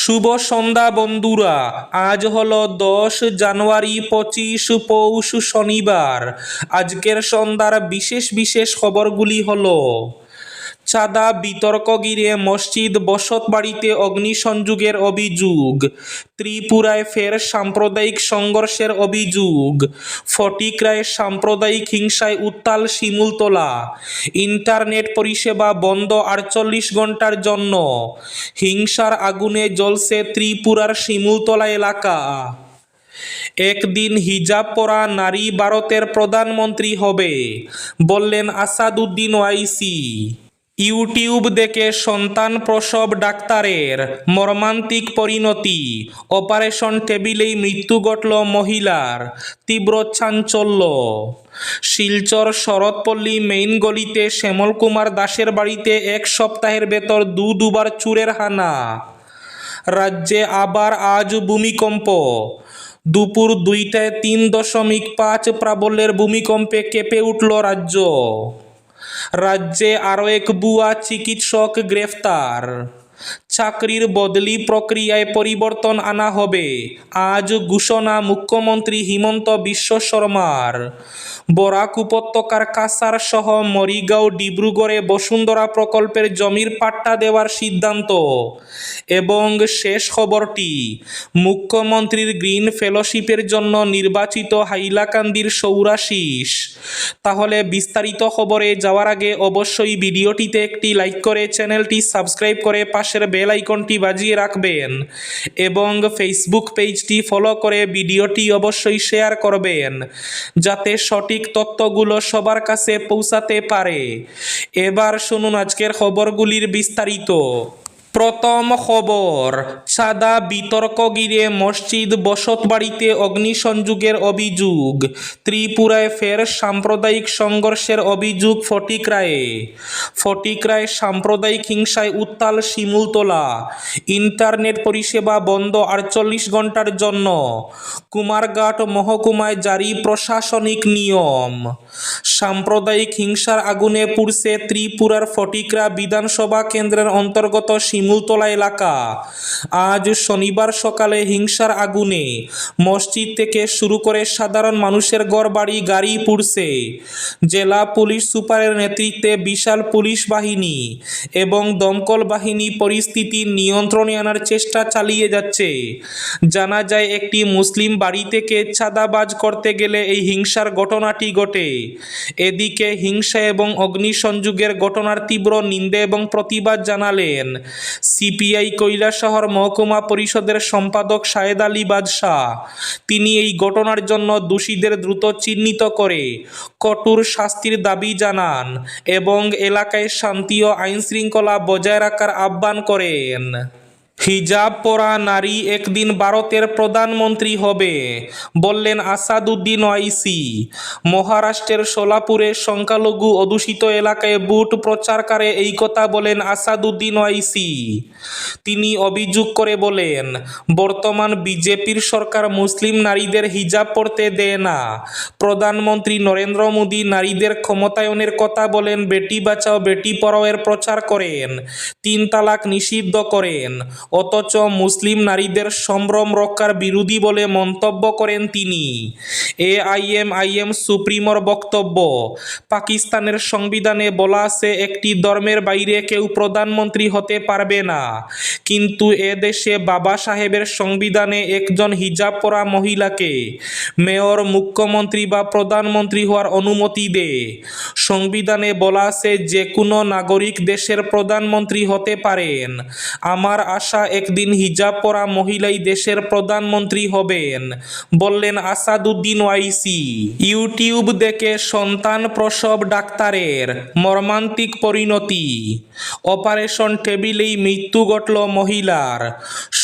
শুভ সন্ধ্যা বন্ধুরা। আজ হলো 10 জানুয়ারি, 25 পৌষ শনিবার। আজকের সন্ধ্যার বিশেষ বিশেষ খবরগুলি হলো: চাঁদা বিতর্ক ঘিরে মসজিদ বসতবাড়িতে অগ্নিসংযোগের অভিযোগ, ত্রিপুরায় ফের সাম্প্রদায়িক সংঘর্ষের অভিযোগ, ফটিকরায় সাম্প্রদায়িক হিংসায় উত্তাল শিমুলতলা, ইন্টারনেট পরিষেবা বন্ধ 48 ঘন্টার জন্য, হিংসার আগুনে জ্বলছে ত্রিপুরার শিমুলতলা এলাকা। একদিন হিজাব পরা নারী ভারতের প্রধানমন্ত্রী হবে, বললেন আসাদুদ্দিন ওয়াইসি। ইউটিউব দেখে সন্তান প্রসব ডাক্তারের মর্মান্তিক পরিণতি, অপারেশন টেবিলেই মৃত্যু ঘটল মহিলার, তীব্র চাঞ্চল্য। শিলচর শরৎপল্লী মেইন গলিতে শ্যামল কুমার দাসের বাড়িতে এক সপ্তাহের ভেতর দুবার চোরের হানা। রাজ্যে আবার আজ ভূমিকম্প, দুপুর 2টায় 3.5 প্রাবল্যের ভূমিকম্পে কেঁপে উঠল রাজ্য। রাজ্যে আরও এক ভুয়া চিকিৎসক গ্রেফতার। চাকরির বদলি প্রক্রিয়ায় পরিবর্তন আনা হবে, আজ ঘোষণা মুখ্যমন্ত্রী হিমন্ত বিশ্ব শর্মার। বরাক উপত্যকার কাছাড় সহ মরিগাঁও, ডিব্রুগড়ে বসুন্ধরা প্রকল্পের জমির পাট্টা দেওয়ার সিদ্ধান্ত। এবং শেষ খবরটি, মুখ্যমন্ত্রীর গ্রিন ফেলোশিপের জন্য নির্বাচিত হাইলাকান্দির সৌরাশিস। তাহলে বিস্তারিত খবরে যাওয়ার আগে অবশ্যই ভিডিওটিতে একটি লাইক করে চ্যানেলটি সাবস্ক্রাইব করে পাশের বেল আইকনটি বাজিয়ে রাখবেন এবং ফেসবুক পেজটি ফলো করে ভিডিওটি অবশ্যই শেয়ার করবেন, যাতে সঠিক তথ্যগুলো সবার কাছে পৌঁছাতে পারে। এবার শুনুন আজকের খবরগুলির বিস্তারিত। প্রথম খবর, চাঁদা বিতর্ক ঘিরে মসজিদ বসতবাড়িতে অগ্নিসংযোগের অভিযোগ, ত্রিপুরায় ফের সাম্প্রদায়িক সংঘর্ষের অভিযোগ ফটিকরায়ে। ফটিকরায় সাম্প্রদায়িক হিংসায় উত্তাল শিমুলতলা, ইন্টারনেট পরিষেবা বন্ধ 48 ঘন্টার জন্য, কুমারঘাট মহকুমায় জারি প্রশাসনিক নিয়ম। সাম্প্রদায়িক হিংসার আগুনে পুড়ছে ত্রিপুরার ফটিকরা বিধানসভা কেন্দ্রের অন্তর্গত শিমুলতলা এলাকা। আজ শনিবার সকালে হিংসার আগুনে মসজিদ থেকে শুরু করে সাধারণ মানুষের ঘরবাড়ি গাড়ি পুড়ছে। জেলা পুলিশ সুপারের নেতৃত্বে বিশাল পুলিশ বাহিনী এবং দমকল বাহিনী পরিস্থিতি নিয়ন্ত্রণে আনার চেষ্টা চালিয়ে যাচ্ছে। জানা যায়, একটি মুসলিম বাড়ি থেকে চাঁদাবাজ করতে গেলে এই হিংসার ঘটনাটি ঘটে। এদিকে হিংসা এবং অগ্নিসংযোগের ঘটনার তীব্র নিন্দা এবং প্রতিবাদ জানালেন সিপিআই কৈলাসহর মহকুমা পরিষদের সম্পাদক শাহেদ আলী বাদশাহ। তিনি এই ঘটনার জন্য দোষীদের দ্রুত চিহ্নিত করে কঠোর শাস্তির দাবি জানান এবং এলাকায় শান্তি ও আইনশৃঙ্খলা বজায় রাখার আহ্বান করেন। হিজাব পরা নারী একদিন ভারতের প্রধানমন্ত্রী হবে, বললেন আসাদুদ্দিন ওয়াইসি। মহারাষ্ট্রের সোলাপুরে সংখ্যালঘু অধ্যুষিত এলাকায় ভোট প্রচারকালে এই কথা বলেন আসাদুদ্দিন ওয়াইসি। তিনি অভিযোগ করে বলেন, বর্তমান বিজেপির সরকার মুসলিম নারীদের হিজাব পরতে দেয় না। প্রধানমন্ত্রী নরেন্দ্র মোদী নারীদের ক্ষমতায়নের কথা বলেন, বেটি বাঁচাও বেটি পড়াও এর প্রচার করেন, 3 তালাক নিষিদ্ধ করেন, অথচ মুসলিম নারীদের সম্ভ্রম রক্ষার বিরোধী বলে মন্তব্য করেন তিনি। এআইএমআইএম সুপ্রিমোর বক্তব্য, পাকিস্তানের সংবিধানে বলা আছে একটি ধর্মের বাইরে কেউ প্রধানমন্ত্রী হতে পারবে না, কিন্তু এদেশে বাবা সাহেবের সংবিধানে একজন হিজাব পরা মহিলাকে মেয়র, মুখ্যমন্ত্রী বা প্রধানমন্ত্রী হওয়ার অনুমতি দেয়। সংবিধানে বলা আছে যে কোনো নাগরিক দেশের প্রধানমন্ত্রী হতে পারেন। আমার আশা একদিন হিজাব পরা মহিলাই দেশের প্রধানমন্ত্রী হবেন, বললেন আসাদুদ্দিন ওয়াইসি। ইউটিউব দেখে সন্তান প্রসব ডাক্তারের মর্মান্তিক পরিণতি, অপারেশন টেবিলেই মৃত্যু ঘটল মহিলার।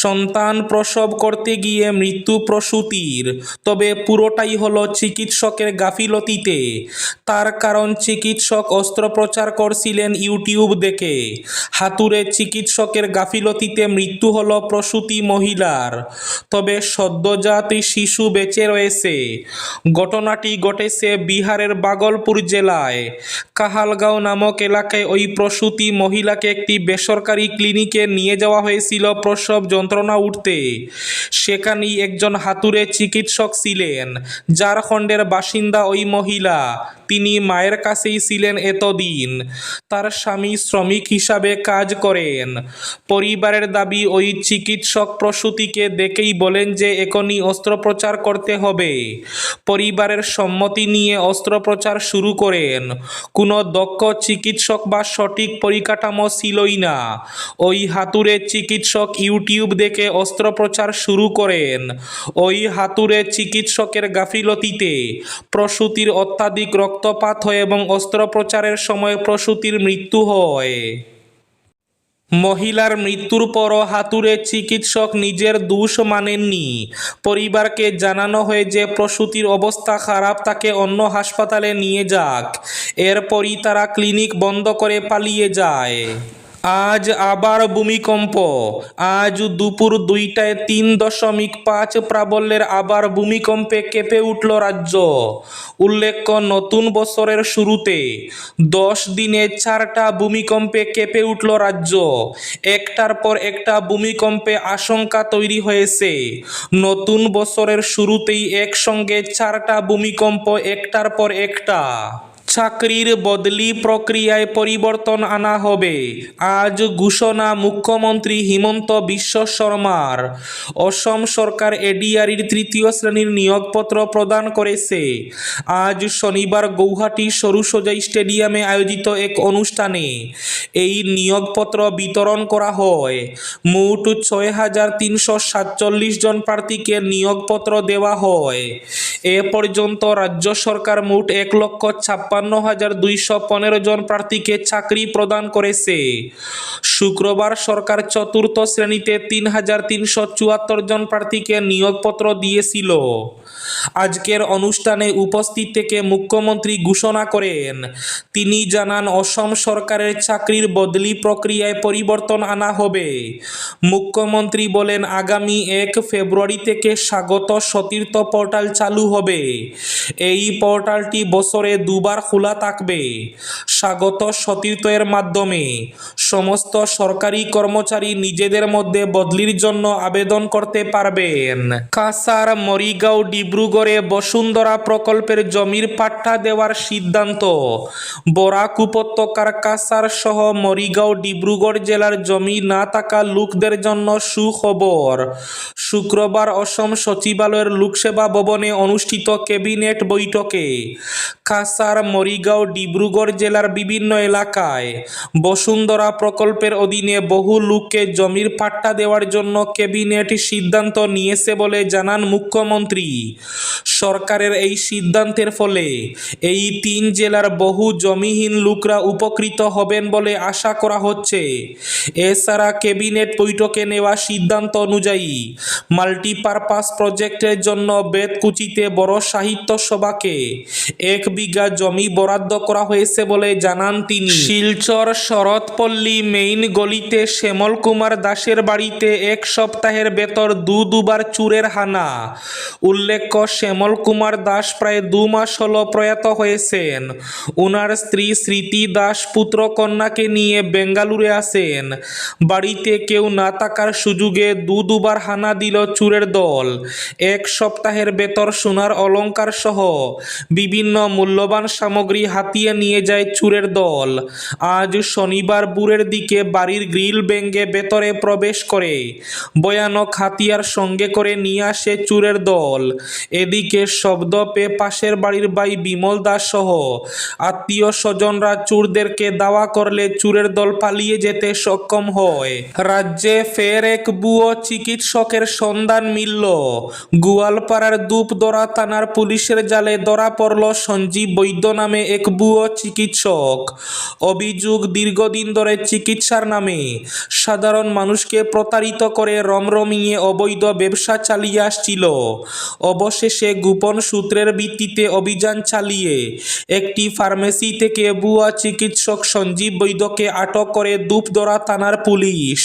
সন্তান প্রসব করতে গিয়ে মৃত্যু প্রসূতির, তবে পুরোটাই হলো চিকিৎসকের গাফিলতিতে। তার কারণ, চিকিৎসক অস্ত্রোপচার করছিলেন ইউটিউব দেখে। হাতুড়ে চিকিৎসকের গাফিলতিতে মৃত্যু হলো প্রসূতি মহিলার, তবে সদ্যজাত শিশু বেঁচে রয়েছে। ঘটনাটি ঘটেছে বিহারের ভাগলপুর জেলায় কাহালগাঁও নামক এলাকায়। ওই প্রসূতি মহিলাকে একটি বেসরকারি ক্লিনিকে নিয়ে যাওয়া হয়েছিল প্রসব যন্ত্রণা যন্ত্রণা উঠতে। সেখানেই একজন হাতুড়ে চিকিৎসক ছিলেন, ঝাড়খণ্ডের বাসিন্দা ওই মহিলা। তিনি মায়ের কাছেই ছিলেন এতদিন। তার স্বামী শ্রমিক হিসাবে কাজ করেন। পরিবারের দাবি, ওই চিকিৎসক প্রসূতিকে দেখেই বলেন যে এখনই অস্ত্রোপচার করতে হবে। পরিবারের সম্মতি নিয়ে অস্ত্রোপচার শুরু করেন। কোনো দক্ষ চিকিৎসক বা সঠিক পরিকাঠামো ছিলই না। ওই হাতুড়ে চিকিৎসক ইউটিউব দেখে অস্ত্রোপচার শুরু করেন। ওই হাতুড়ে চিকিৎসকের গাফিলতিতে প্রসূতির অত্যাধিক রক্তপাত হয় এবং অস্ত্রোপচারের সময় প্রসূতির মৃত্যু হয়। মহিলার মৃত্যুর পরও হাতুড়ে চিকিৎসক নিজের দোষ মানেননি। পরিবারকে জানানো হয় যে প্রসূতির অবস্থা খারাপ, তাকে অন্য হাসপাতালে নিয়ে যাক। এরপরই তারা ক্লিনিক বন্ধ করে পালিয়ে যায়। আজ আবার ভূমিকম্প। আজ দুপুর 2টায় 3.5 প্রাবল্যের আবার ভূমিকম্পে কেঁপে উঠল রাজ্য। উল্লেখ্য, নতুন বছরের শুরুতে 10 দিনে 4টা ভূমিকম্পে কেঁপে উঠল রাজ্য। একটার পর একটা ভূমিকম্পে আশঙ্কা তৈরি হয়েছে। নতুন বছরের শুরুতেই একসঙ্গে 4টা ভূমিকম্প, একটার পর একটা। চাকরির বদলি প্রক্রিয়ায় পরিবর্তন আনা হবে, আজ ঘোষণা মুখ্যমন্ত্রী হিমন্ত বিশ্ব শর্মার। অসম সরকার এডিআরির 3য় শ্রেণীর নিয়োগপত্র প্রদান করেছে। আজ শনিবার গৌহাটি সরুসজাই স্টেডিয়ামে আয়োজিত এক অনুষ্ঠানে এই নিয়োগপত্র বিতরণ করা হয়। মোট 6,347 জন প্রার্থীকে নিয়োগপত্র দেওয়া হয়। এ পর্যন্ত রাজ্য সরকার মোট 1,56,215 জন প্রার্থীকে চাকরি প্রদান করেছে। শুক্রবার সরকার চতুর্থ শ্রেণীতে 3,374 জন প্রার্থীকে নিয়োগপত্র দিয়েছিল। আজকের অনুষ্ঠানে উপস্থিত থেকে মুখ্যমন্ত্রী ঘোষণা করেন। তিনি জানান, অসম সরকারের চাকরির বদলি প্রক্রিয়ায় পরিবর্তন আনা হবে। মুখ্যমন্ত্রী বলেন, আগামী 1 ফেব্রুয়ারি থেকে স্বাগত সতীর্থ পোর্টাল চালু হবে। এই পোর্টালটি বছরে 2বার খোলা থাকবে। স্বাগত সতীর্থের মাধ্যমে সমস্ত সরকারি কর্মচারী নিজেদের মধ্যে বদলির জন্য আবেদন করতে পারবেন। কাছাড়, মরিগাঁও, ডিব্রুগড়ে বসুন্ধরা প্রকল্পের জমির পাট্টা দেওয়ার সিদ্ধান্ত। বরাক উপত্যকার কাছাড় সহ মরিগাঁও, ডিব্রুগড় জেলার জমি না থাকা লোকদের জন্য সুখবর। শুক্রবার অসম সচিবালয়ের লোকসেবা ভবনে অনুষ্ঠিত ক্যাবিনেট বৈঠকে কাছাড়, মরিগাঁও, ডিব্রুগড় জেলার বিভিন্ন এলাকায় বসুন্ধরা প্রকল্পের অধীনে বহু লোককে জমির পাট্টা দেওয়ার জন্য ক্যাবিনেট সিদ্ধান্ত নিয়েছে বলে জানান মুখ্যমন্ত্রী। সরকারের এই সিদ্ধান্তের ফলে এই 3 জেলার বহু জমিহীন লোকরা উপকৃত হবেন বলে আশা করা হচ্ছে। এছাড়া ক্যাবিনেট বৈঠকে নেওয়া সিদ্ধান্ত অনুযায়ী মাল্টিপারপাস প্রজেক্টের জন্য বেতকুচিতে বড় সাহিত্য সভাকে 1 বিঘা জমি বরাদ্দ করা হয়েছে বলে জানান তিনি। শিলচর শরৎপল্লী মেইন গলিতে শ্যামল কুমার দাসের বাড়িতে 1 সপ্তাহের ভেতর দুবার চুরের হানা। উল্লেখ্য, শ্যামল কুমার দাস প্রায় 2 মাস হল প্রয়াত হয়েছেন। ওনার স্ত্রী স্মৃতি দাস পুত্র কন্যাকে নিয়ে বেঙ্গালুরে আসেন। বাড়িতে কেউ না থাকার সুযোগে দুবার হানা দিল চুরের দল। 1 সপ্তাহের ভেতর সোনার অলংকার সহ বিভিন্ন মূল্যবান সামগ্রী হাতিয়ে নিয়ে যায় চুরের দল। আজ শনিবার ভোরের দিকে বাড়ির গ্রিল ভেঙে ভেতরে প্রবেশ করে ভয়ানক হাতিয়ার সঙ্গে করে নিয়ে আসে চুরের দল। এদিকে শব্দ পেয়ে পাশের বাড়ির ভাই বিমল দাস সহ আত্মীয় স্বজনরা চোরদেরকে দাওয়া করলে চুরের দল পালিয়ে যেতে সক্ষম হয়। রাজ্যে ফের এক ভুয়ো চিকিৎসকের সন্ধান মিলল। গোয়ালপাড়ার ধূপদরা থানার পুলিশের জালে ধরা পড়ল সঞ্জীব বৈদ্য নামে এক ভুয়ো চিকিৎসক। অভিযোগ, দীর্ঘদিন ধরে চিকিৎসার নামে সাধারণ মানুষকে প্রতারিত করে রমরমিয়ে অবৈধ ব্যবসা চালিয়ে আসছিল। অবশেষে গোপন সূত্রের ভিত্তিতে অভিযান চালিয়ে একটি ফার্মেসি থেকে ভুয়া চিকিৎসক সঞ্জীব বৈদ্যকে আটক করে ধূপদরা থানার পুলিশ।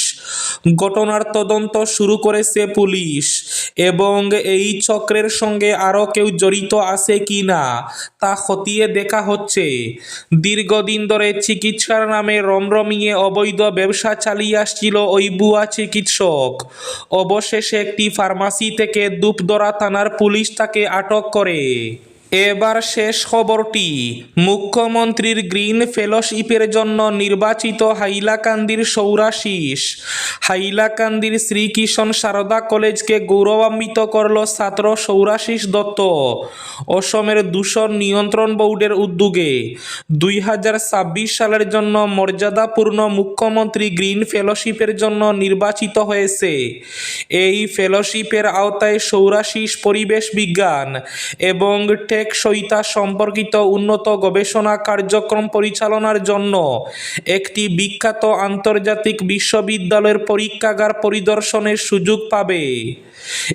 ঘটনার তদন্ত শুরু করেছে পুলিশ। এবং এই চক্রের সঙ্গে আরও কেউ জড়িত আছে কি না তা খতিয়ে দেখা হচ্ছে। দীর্ঘদিন ধরে চিকিৎসার নামে রমরমিয়ে অবৈধ ব্যবসা চালিয়ে আসছিল ওই ভুয়া চিকিৎসক। অবশেষে একটি ফার্মাসি থেকে ধূপধরা থানার পুলিশ তাকে আটক করে। এবার শেষ খবরটি, মুখ্যমন্ত্রীর গ্রিন ফেলোশিপের জন্য নির্বাচিত হাইলাকান্দির সৌরাশিস। হাইলাকান্দির শ্রীকিশন সারদা কলেজকে গৌরবান্বিত করল ছাত্র সৌরাশিস দত্ত। অসমের দূষণ নিয়ন্ত্রণ বোর্ডের উদ্যোগে 2026 সালের জন্য মর্যাদাপূর্ণ মুখ্যমন্ত্রী গ্রিন ফেলোশিপের জন্য নির্বাচিত হয়েছে। এই ফেলোশিপের আওতায় সৌরাশিস পরিবেশ বিজ্ঞান এবং টেকসইতা সম্পর্কিত উন্নত গবেষণা কার্যক্রম পরিচালনার জন্য একটি বিখ্যাত আন্তর্জাতিক বিশ্ববিদ্যালয়ের পরীক্ষাগার পরিদর্শনের সুযোগ পাবে।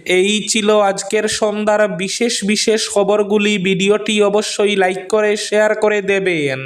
এই ছিল আজকের সন্ধ্যার বিশেষ বিশেষ খবরগুলি। ভিডিওটি অবশ্যই লাইক করে শেয়ার করে দেবেন।